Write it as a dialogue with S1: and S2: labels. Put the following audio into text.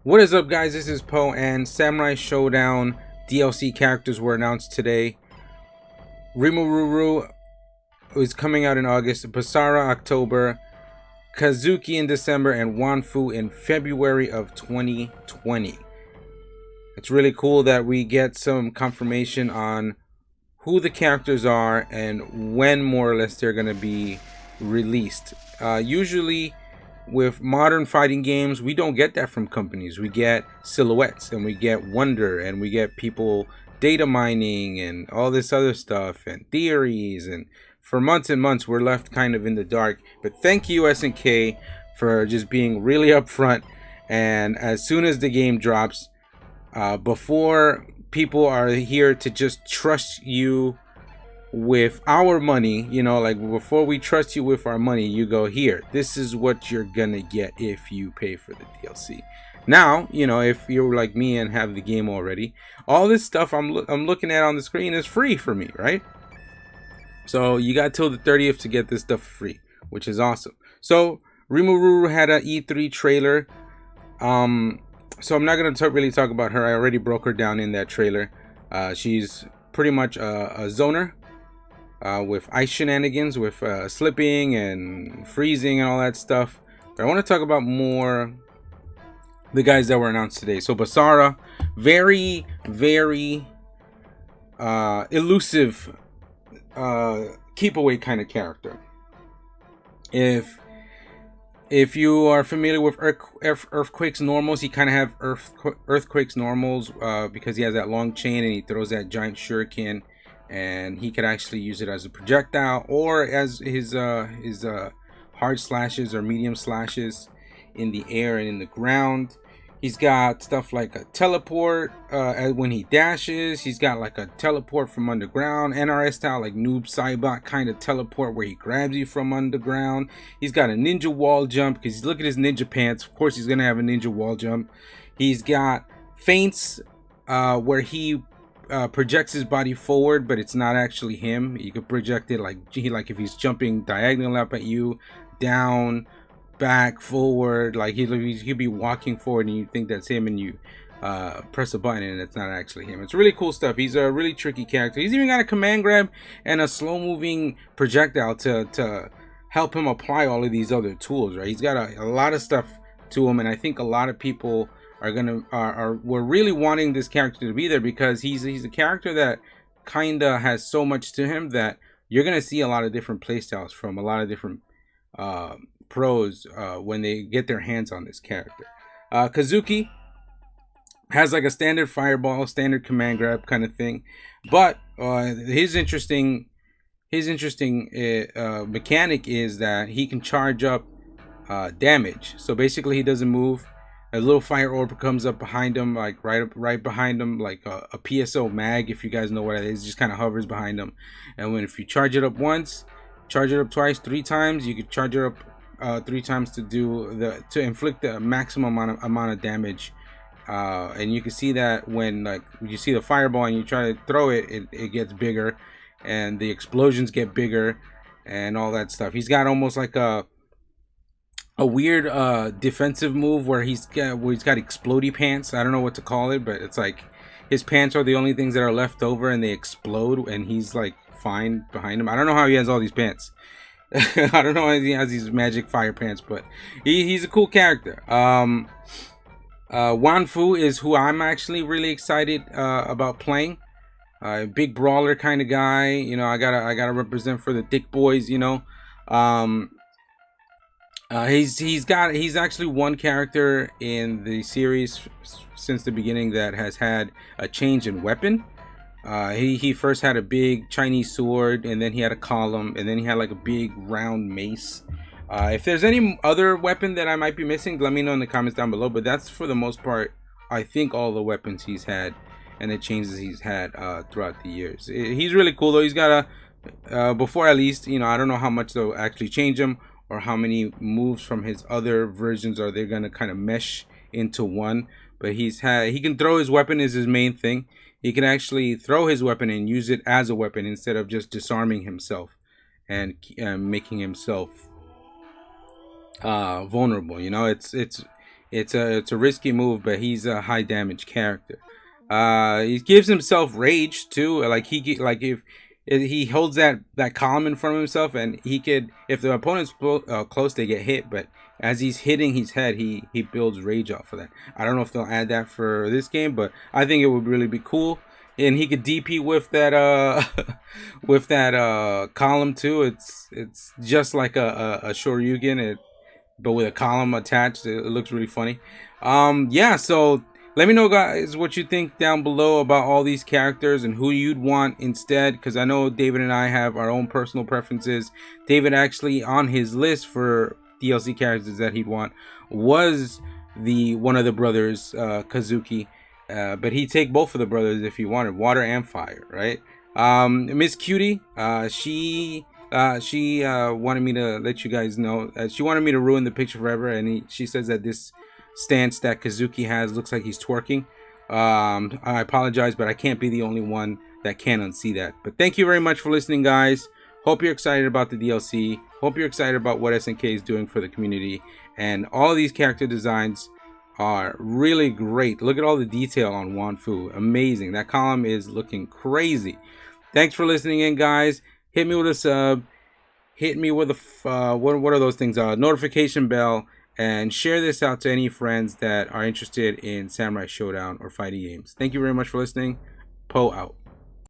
S1: What is up, guys? This is Poe, and Samurai Shodown DLC characters were announced today. Rimururu is coming out in August, Basara October, Kazuki in December, and Wanfu in February of 2020. It's really cool that we get some confirmation on who the characters are and when more or less they're going to be released. Usually with modern fighting games, we don't get that from companies. We get silhouettes and we get wonder and we get people data mining and all this other stuff and theories, and for months and months we're left kind of in the dark. But thank you, SNK, for just being really upfront, and as soon as the game drops, before people are here to just trust you with our money, like before we trust you with our money, you go, here, this is what you're gonna get if you pay for the DLC. Now, if you're like me and have the game already, all this stuff I'm looking at on the screen is free for me, right? So you got till the 30th to get this stuff for free, which is awesome. So Rimururu had an E3 trailer. So I'm not gonna really talk about her. I already broke her down in that trailer. She's pretty much a zoner. With ice shenanigans, with slipping and freezing and all that stuff. But I want to talk about more the guys that were announced today. So Basara, very, very elusive, keep away kind of character. If you are familiar with Earthquake's normals, he kind of have Earthquake's normals because he has that long chain and he throws that giant shuriken. And he could actually use it as a projectile or as his hard slashes or medium slashes in the air and in the ground. He's got stuff like a teleport when he dashes. He's got like a teleport from underground, NRS style, like Noob Saibot kind of teleport where he grabs you from underground. He's got a ninja wall jump because look at his ninja pants. Of course, he's gonna have a ninja wall jump. He's got feints where he projects his body forward, but it's not actually him. You could project it like if he's jumping diagonal up at you, down, back, forward. Like he'd be walking forward and you think that's him, and you press a button and it's not actually him. It's really cool stuff. He's a really tricky character. He's even got a command grab and a slow moving projectile to help him apply all of these other tools, right? He's got a lot of stuff to him, and I think a lot of people we're really wanting this character to be there because he's a character that kinda has so much to him that you're gonna see a lot of different playstyles from a lot of different pros when they get their hands on this character. Kazuki has like a standard fireball, standard command grab kind of thing, but his interesting mechanic is that he can charge up damage. So basically, he doesn't move. A little fire orb comes up behind him, like right behind him, like a PSO mag, if you guys know what it is. It just kind of hovers behind him, and if you charge it up once, charge it up twice, 3 times, you could charge it up 3 times to inflict the maximum amount of damage. And you can see that when you see the fireball and you try to throw it, it gets bigger, and the explosions get bigger, and all that stuff. He's got almost like a weird defensive move where he's got explodey pants. I don't know what to call it, but it's like his pants are the only things that are left over and they explode, and he's like fine behind him. I don't know how he has all these pants. I don't know how he has these magic fire pants, but he's a cool character. Wanfu is who I'm actually really excited about playing. Big brawler kind of guy. I gotta represent for the dick boys. He's actually one character in the series since the beginning that has had a change in weapon. He first had a big Chinese sword, and then he had a column, and then he had like a big round mace. If there's any other weapon that I might be missing, let me know in the comments down below. But that's for the most part, I think, all the weapons he's had and the changes he's had throughout the years. He's really cool though. He's got before at least, I don't know how much they'll actually change him, or how many moves from his other versions are they gonna kind of mesh into one. But he can throw his weapon is his main thing. He can actually throw his weapon and use it as a weapon instead of just disarming himself and making himself vulnerable. It's a risky move, but he's a high damage character. He gives himself rage too. Like if he holds that column in front of himself, and he could, if the opponent's close, they get hit. But as he's hitting his head, he builds rage off of that. I don't know if they'll add that for this game, but I think it would really be cool. And he could DP with that with that column too. It's just like a Shoryuken, but with a column attached. It looks really funny. Yeah, so let me know, guys, what you think down below about all these characters and who you'd want instead, because I know David and I have our own personal preferences. David actually, on his list for DLC characters that he'd want, was one of the brothers, Kazuki, but he'd take both of the brothers if he wanted, water and fire, right? Miss Cutie, she wanted me to let you guys know, she wanted me to ruin the picture forever, and she says that this stance that Kazuki has looks like he's twerking. I apologize, but I can't be the only one that can unsee that. But thank you very much for listening, guys. Hope you're excited about the DLC. Hope you're excited about what SNK is doing for the community. And all of these character designs are really great. Look at all the detail on Wanfu. Amazing. That column is looking crazy. Thanks for listening in, guys. Hit me with a sub. Hit me with a what are those things? Notification bell. And share this out to any friends that are interested in Samurai Shodown or fighting games. Thank you very much for listening. Po out.